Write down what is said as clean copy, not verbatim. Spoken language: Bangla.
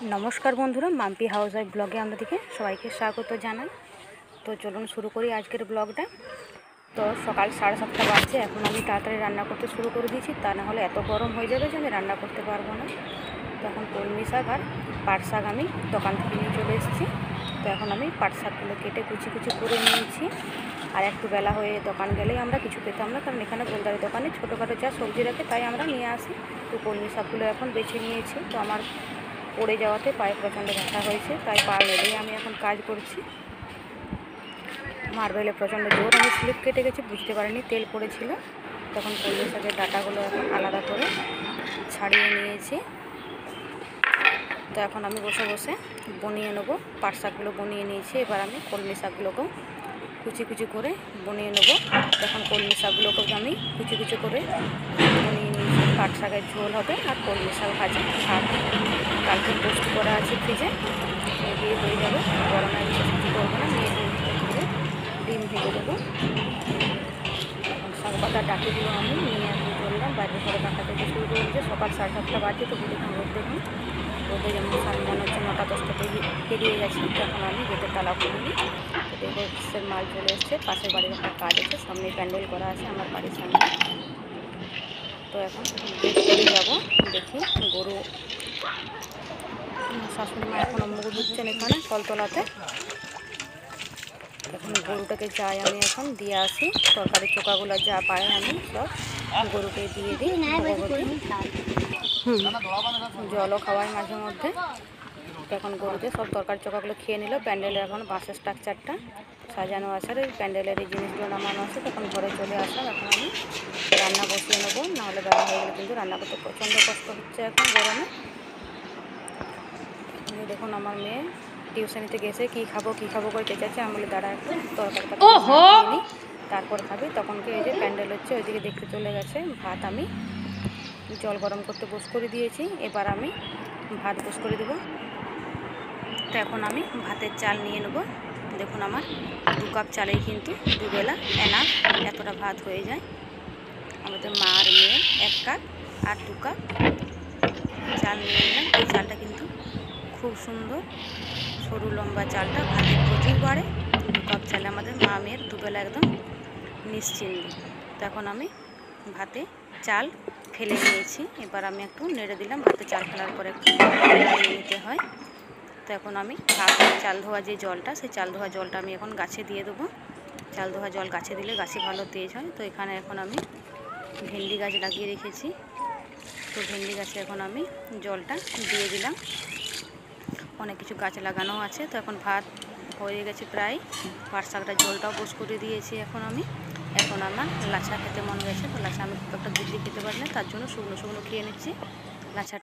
नमस्कार बंधुरा माम्पी हाउस वाइफ ब्लगे आपनादेरके सबाइके स्वागत जानाई। तो चलुन शुरू करी आजकेर ब्लगटा। तो सकाल 7:30 बाजছে, এখন আমি তাড়াতাড়ি রান্না করতে শুরু করে দিয়েছি, তা না হলে এত গরম হয়ে যাবে যে আমি রান্না করতে পারবো না। তো এখন কলমি শাক আর পাট শাক আমি দোকান থেকে নিয়ে চলে এসেছি। তো এখন আমি পাট শাকগুলো কেটে কুচি কুচি করে নিয়েছি। আর একটু বেলা হয়ে দোকান গেলেই আমরা কিছু পেতাম না, কারণ এখানে গোলদারের দোকানে ছোটোখাটো যা সবজি রাখে তাই আমরা নিয়ে আসি। তো কলমি শাকগুলো এখন বেছে নিয়েছি। তো আমার পড়ে যাওয়াতে পায়ে প্রচণ্ড ব্যথা হয়েছে, তাই পা মেলেই আমি এখন কাজ করছি। মার্বেলে প্রচণ্ড জোর আমি স্লিপ কেটে গেছি, বুঝতে পারিনি তেল পড়েছিল। তখন কলমি শাকের ডাঁটাগুলো এখন আলাদা করে ছাড়িয়ে নিয়েছি। তো এখন আমি বসে বসে বনিয়ে নেবো। পাট শাকগুলো বনিয়ে নিয়েছি, এবার আমি কলমি শাকগুলোকেও কুচি কুচি করে বনিয়ে নেবো। তখন কলমি শাকগুলোকেও আমি কুচি কুচি করে বনিয়ে নিয়েছি। পাট শাকের ঝোল হবে আর কলমি শাক ভাজা। আর কালকে পোস্ট করা আছে ফ্রিজে, দিয়ে হয়ে যাবে। গরমে আমি কিছু করবো না, নিয়ে ডিম ভেজে দেবো। এখন শাক পাতা ডাকিগুলো আমি নিয়ে আসতে চললাম। বাইরে ঘরে কাঁটা থেকে শুরু করেছে। সকাল 7:30 বাজে। তো দেখুন রোদ, দেখুন রোদে যেমন মনে হচ্ছে 9টা-10টা পেরিয়ে গেছে। তখন আমি গেটের তালা খুলিনি। তো ডেকোরেশনের মাল চলে এসছে। পাশের বাড়ির একটা কাজ আছে, সামনে প্যান্ডেল করা আছে আমার বাড়ির সামনে। তো এখন গেট করে যাবো। দেখি গরু, শাশুড়ি মা এখনও মুখ দিচ্ছেন এখানে কলতলাতে। এখন গরুটাকে যাই আমি এখন দিয়ে আসি। তরকারি চোকাগুলো যা পাই আমি সব গরুকে দিয়ে দিই। জলও খাওয়াই মাঝে মধ্যে। এখন গরুতে সব তরকারি চোকাগুলো খেয়ে নিল। প্যান্ডেলে এখন বাসের স্ট্রাকচারটা সাজানো আছে, ওই প্যান্ডেলের এই জিনিসগুলো নামানো আছে। তখন ঘরে চলে আসলাম। এখন আমি রান্না বসিয়ে নেবো, নাহলে বেলা হয়ে গেলে কিন্তু রান্না করতে প্রচণ্ড কষ্ট হচ্ছে এখন গরমে। দেখুন আমার মেয়ে টিউশনিতে গেছে, কী খাবো করে চেঁচাচ্ছে। আমি বলি দাঁড়া একটু তরকারি নিই, তারপর খাবি। তখনকে এই যে প্যান্ডেল হচ্ছে, ওইদিকে দেখতে চলে গেছে। ভাত আমি জল গরম করতে বস করে দিয়েছি, এবার আমি ভাত বস করে দেবো। তো এখন আমি ভাতের চাল নিয়ে নেব। দেখুন আমার 2 কাপ চালেই কিন্তু দুবেলা এতটা ভাত হয়ে যায়। আমাদের মা আর মেয়ের 1 কাপ আর 2 কাপ চাল নিয়ে নিলাম। এই চালটা কিন্তু খুব সুন্দর সরু লম্বা চালটা, ভাতে প্রচুর বাড়ে। 2 কাপ চালে আমাদের মা মেয়ের দুবেলা একদম নিশ্চিন্ত। তো এখন আমি ভাতে চাল ফেলে নিয়েছি, এবার আমি একটু নেড়ে দিলাম। ভাতে চাল ফেলার পরে একটু নাড়িয়ে নিতে হয়। তো এখন আমি চাল ধোয়া যে জলটা, সেই চাল ধোয়া জলটা আমি এখন গাছে দিয়ে দেবো। চাল ধোয়া জল গাছে দিলে গাছে ভালো তেজ হয়। তো এখানে এখন আমি ভেন্ডি গাছ লাগিয়ে রেখেছি। তো ভেন্ডি গাছে এখন আমি জলটা দিয়ে দিলাম। অনেক কিছু গাছ লাগানো আছে। তো এখন ভাত হয়ে গেছে প্রায়, পাট শাকটা জলটাও বস করে দিয়েছি। এখন আমার লাচা খেতে মন গেছে। তো লাচা আমি খুব একটা দুধ দিয়ে খেতে পারি না, তার জন্য শুকনো শুকনো খেয়ে নিচ্ছি লাচা।